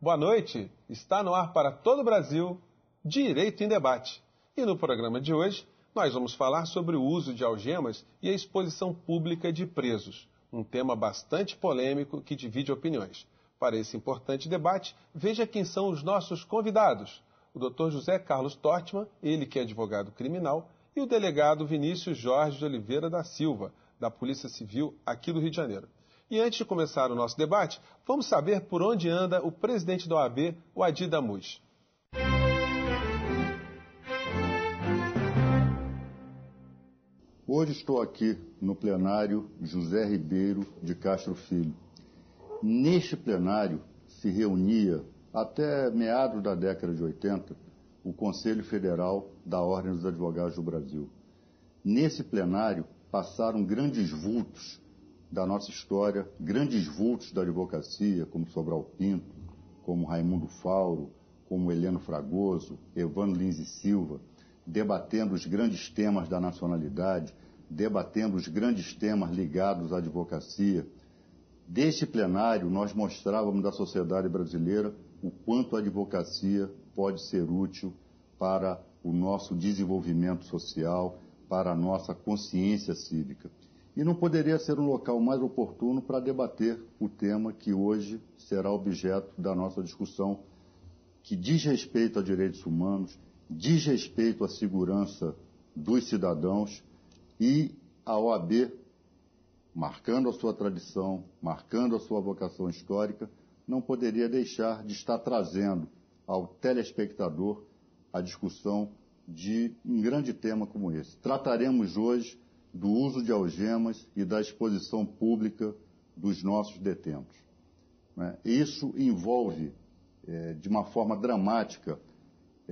Boa noite, está no ar para todo o Brasil, Direito em Debate. E no programa de hoje, nós vamos falar sobre o uso de algemas e a exposição pública de presos, um tema bastante polêmico que divide opiniões. Para esse importante debate, veja quem são os nossos convidados. O Dr. José Carlos Tortman, ele que é advogado criminal, e o delegado Vinícius Jorge de Oliveira da Silva, da Polícia Civil aqui do Rio de Janeiro. E antes de começar o nosso debate, vamos saber por onde anda o presidente da OAB, o Adi Damush. Hoje estou aqui no plenário José Ribeiro de Castro Filho. Neste plenário se reunia, até meados da década de 80, o Conselho Federal da Ordem dos Advogados do Brasil. Nesse plenário passaram grandes vultos da nossa história, grandes vultos da advocacia, como Sobral Pinto, como Raimundo Fauro, como Heleno Fragoso, Evandro Lins e Silva, debatendo os grandes temas da nacionalidade, debatendo os grandes temas ligados à advocacia. Deste plenário, nós mostrávamos à sociedade brasileira o quanto a advocacia pode ser útil para o nosso desenvolvimento social, para a nossa consciência cívica. E não poderia ser um local mais oportuno para debater o tema que hoje será objeto da nossa discussão, que diz respeito a direitos humanos, diz respeito à segurança dos cidadãos, e a OAB, marcando a sua tradição, marcando a sua vocação histórica, não poderia deixar de estar trazendo ao telespectador a discussão de um grande tema como esse. Trataremos hoje do uso de algemas e da exposição pública dos nossos detentos. Isso envolve, de uma forma dramática,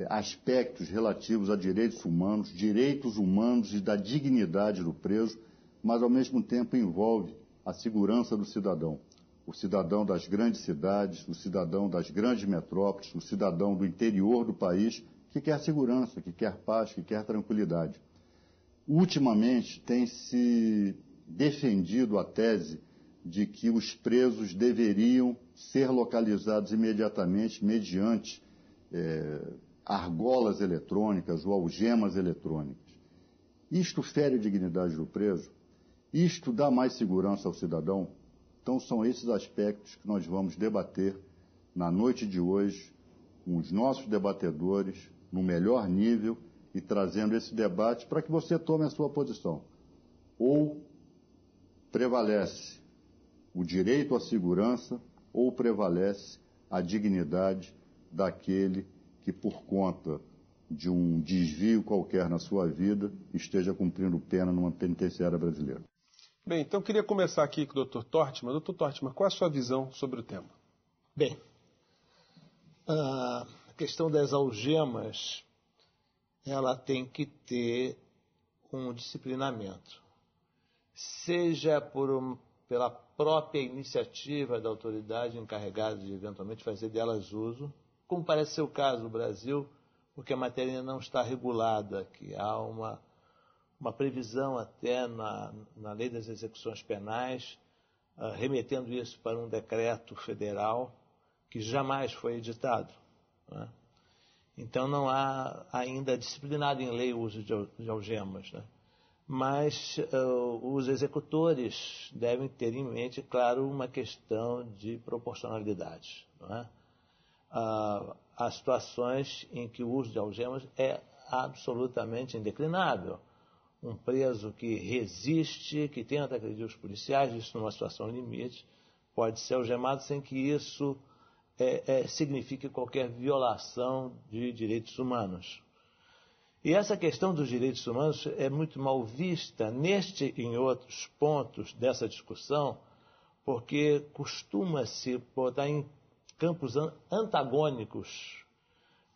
aspectos relativos a direitos humanos e da dignidade do preso, mas ao mesmo tempo envolve a segurança do cidadão. O cidadão das grandes cidades, o cidadão das grandes metrópoles, o cidadão do interior do país, que quer segurança, que quer paz, que quer tranquilidade. Ultimamente tem se defendido a tese de que os presos deveriam ser localizados imediatamente mediante argolas eletrônicas ou algemas eletrônicas. Isto fere a dignidade do preso? Isto dá mais segurança ao cidadão? Então são esses aspectos que nós vamos debater na noite de hoje com os nossos debatedores, no melhor nível, e trazendo esse debate para que você tome a sua posição. Ou prevalece o direito à segurança, ou prevalece a dignidade daquele que, por conta de um desvio qualquer na sua vida, esteja cumprindo pena numa penitenciária brasileira. Bem, então eu queria começar aqui com o Dr. Tortman. Dr. Tortman, qual é a sua visão sobre o tema? Bem, a questão das algemas, ela tem que ter um disciplinamento, seja pela própria iniciativa da autoridade encarregada de eventualmente fazer delas uso, como parece ser o caso do Brasil, porque a matéria ainda não está regulada, que há uma previsão até na lei das execuções penais, remetendo isso para um decreto federal que jamais foi editado, né? Então não há ainda disciplinado em lei o uso de algemas, né? Mas os executores devem ter em mente, claro, uma questão de proporcionalidade, não é? Há situações em que o uso de algemas é absolutamente indeclinável. Um preso que resiste, que tenta agredir os policiais, isso numa situação limite, pode ser algemado sem que isso signifique qualquer violação de direitos humanos. E essa questão dos direitos humanos é muito mal vista neste e em outros pontos dessa discussão, porque costuma-se botar em campos antagônicos,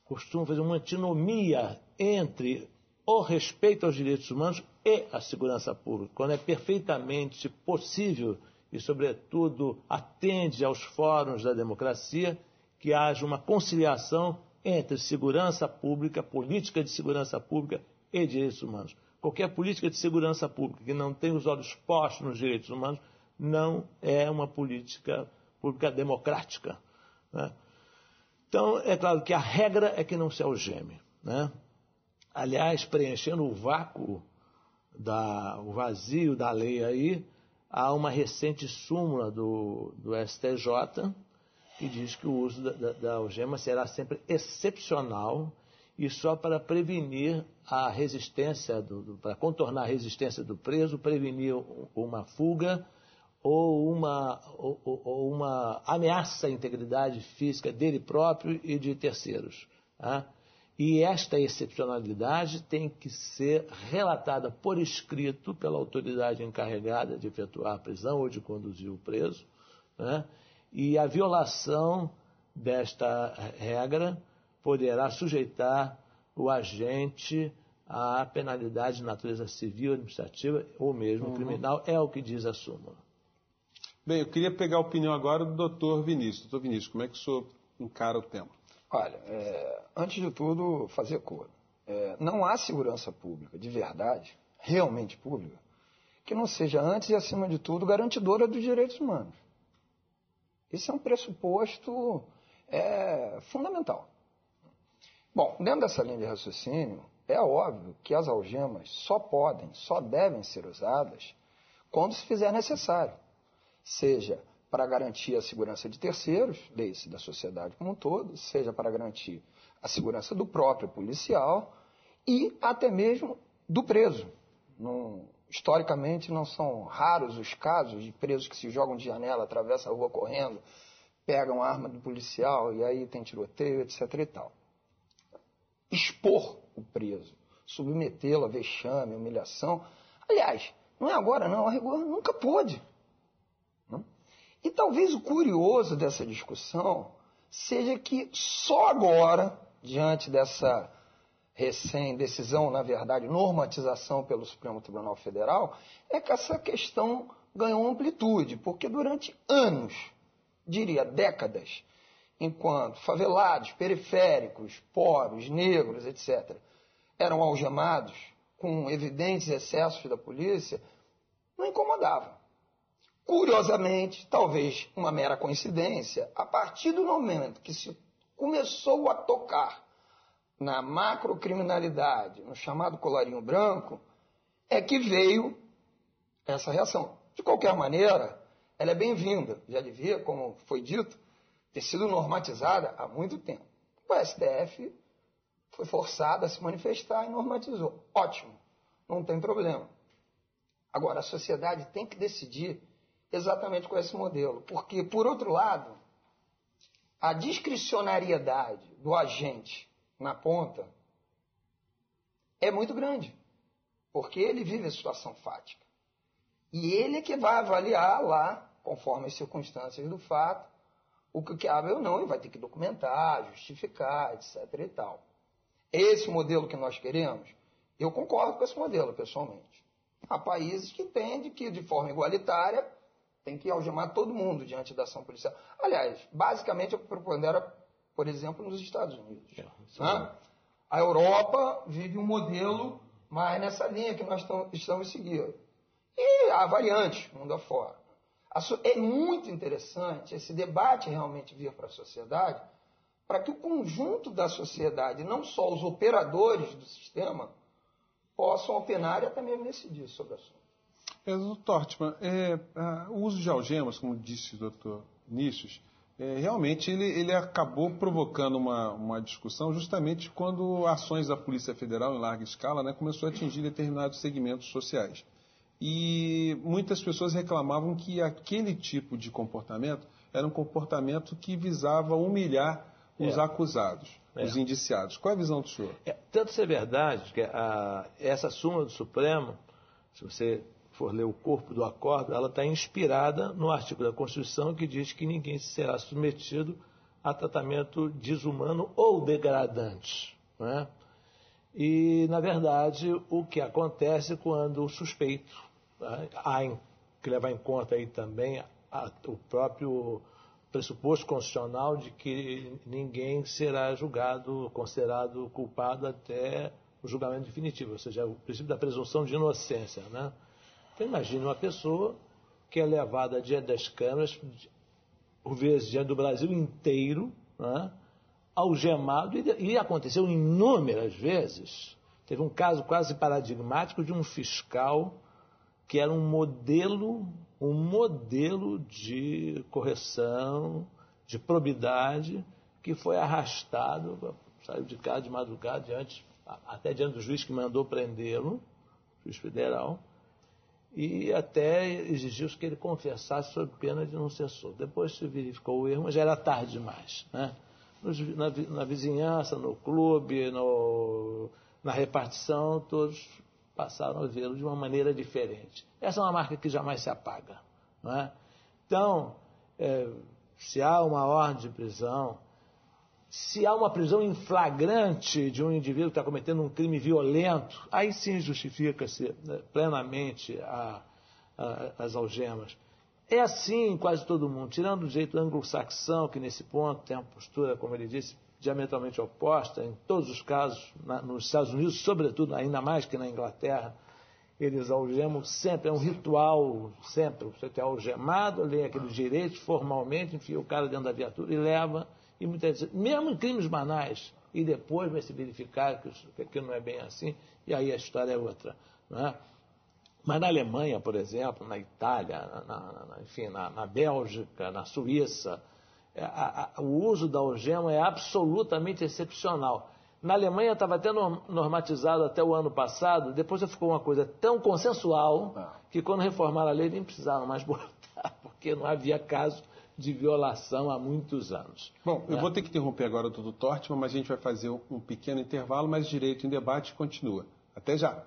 costuma fazer uma antinomia entre o respeito aos direitos humanos e a segurança pública, quando é perfeitamente possível e, sobretudo, atende aos fóruns da democracia, que haja uma conciliação entre segurança pública, política de segurança pública e direitos humanos. Qualquer política de segurança pública que não tenha os olhos postos nos direitos humanos não é uma política pública democrática, né? Então, é claro que a regra é que não se algeme, né? Aliás, preenchendo o vácuo, o vazio da lei aí, há uma recente súmula do STJ que diz que o uso da algema será sempre excepcional e só para prevenir a resistência, para contornar a resistência do preso, prevenir uma fuga ou uma ameaça à integridade física dele próprio e de terceiros. Tá? E esta excepcionalidade tem que ser relatada por escrito pela autoridade encarregada de efetuar a prisão ou de conduzir o preso, né? E a violação desta regra poderá sujeitar o agente à penalidade de natureza civil, administrativa ou mesmo criminal, é o que diz a súmula. Bem, eu queria pegar a opinião agora do doutor Vinícius. Doutor Vinícius, como é que o senhor encara o tema? Olha, antes de tudo, fazer cor. Não há segurança pública, de verdade, realmente pública, que não seja, antes e acima de tudo, garantidora dos direitos humanos. Isso é um pressuposto fundamental. Bom, dentro dessa linha de raciocínio, é óbvio que as algemas só devem ser usadas quando se fizer necessário. Seja para garantir a segurança de terceiros, desse da sociedade como um todo, seja para garantir a segurança do próprio policial e até mesmo do preso. Historicamente, não são raros os casos de presos que se jogam de janela, atravessam a rua correndo, pegam a arma do policial e aí tem tiroteio, etc. e tal. Expor o preso, submetê-lo a vexame, humilhação. Aliás, não é agora não, a rigor nunca pôde. Não? E talvez o curioso dessa discussão seja que só agora, diante dessa recém-decisão, na verdade, normatização pelo Supremo Tribunal Federal, é que essa questão ganhou amplitude, porque durante anos, diria décadas, enquanto favelados, periféricos, pobres, negros, etc., eram algemados com evidentes excessos da polícia, não incomodava. Curiosamente, talvez uma mera coincidência, a partir do momento que se começou a tocar na macrocriminalidade, no chamado colarinho branco, é que veio essa reação. De qualquer maneira, ela é bem-vinda, já devia, como foi dito, ter sido normatizada há muito tempo. O STF foi forçado a se manifestar e normatizou. Ótimo, não tem problema. Agora, a sociedade tem que decidir exatamente com esse modelo, porque, por outro lado, a discricionariedade do agente na ponta é muito grande, porque ele vive a situação fática. E ele é que vai avaliar lá, conforme as circunstâncias do fato, o que cabe ou não, e vai ter que documentar, justificar, etc. e tal. Esse modelo que nós queremos, eu concordo com esse modelo, pessoalmente. Há países que entendem que, de forma igualitária, tem que algemar todo mundo diante da ação policial. Aliás, basicamente, eu prepondera, por exemplo, nos Estados Unidos. A Europa vive um modelo mais nessa linha que nós estamos seguindo. E há variantes, mundo afora. É muito interessante esse debate realmente vir para a sociedade, para que o conjunto da sociedade, não só os operadores do sistema, possam opinar e até mesmo decidir sobre o assunto. Doutor Ortmann, o uso de algemas, como disse o doutor Vinícius, realmente ele acabou provocando uma discussão justamente quando ações da Polícia Federal em larga escala, né, começou a atingir determinados segmentos sociais. E muitas pessoas reclamavam que aquele tipo de comportamento era um comportamento que visava humilhar os acusados, os indiciados. Qual é a visão do senhor? Tanto isso é verdade que essa súmula do Supremo, se você for ler o corpo do acordo, ela está inspirada no artigo da Constituição que diz que ninguém será submetido a tratamento desumano ou degradante. Não é? E, na verdade, o que acontece quando o suspeito, há que levar em conta aí também o próprio pressuposto constitucional de que ninguém será julgado, considerado culpado até o julgamento definitivo, ou seja, o princípio da presunção de inocência, né? Então, imagine uma pessoa que é levada diante das câmeras, por vezes diante do Brasil inteiro, né? algemado, e aconteceu inúmeras vezes. Teve um caso quase paradigmático de um fiscal que era um modelo de correção, de probidade, que foi arrastado, saiu de casa de madrugada, até diante do juiz que mandou prendê-lo, juiz federal, e até exigiu que ele confessasse sob pena de não ser solto. Depois se verificou o erro, mas já era tarde demais, né? Na vizinhança, no clube, na repartição, todos passaram a vê-lo de uma maneira diferente. Essa é uma marca que jamais se apaga, não é? Então, se há uma ordem de prisão, se há uma prisão em flagrante de um indivíduo que está cometendo um crime violento, aí sim justifica-se plenamente as algemas. É assim em quase todo mundo, tirando o jeito anglo-saxão, que nesse ponto tem uma postura, como ele disse, diametralmente oposta. Em todos os casos, nos Estados Unidos, sobretudo, ainda mais que na Inglaterra, eles algemam sempre, é um ritual, sempre. Você é algemado, lê aqueles direitos formalmente, enfia o cara dentro da viatura e leva. E muitas vezes, mesmo em crimes banais, e depois vai se verificar que não é bem assim, e aí a história é outra, não é? Mas na Alemanha, por exemplo, na Itália, enfim, na Bélgica, na Suíça, o uso da algema é absolutamente excepcional. Na Alemanha estava até normatizado até o ano passado, depois ficou uma coisa tão consensual que quando reformaram a lei nem precisaram mais botar, porque não havia caso de violação há muitos anos. Bom, eu vou ter que interromper agora o Dr. Tortman, mas a gente vai fazer um pequeno intervalo, mas Direito em Debate continua. Até já!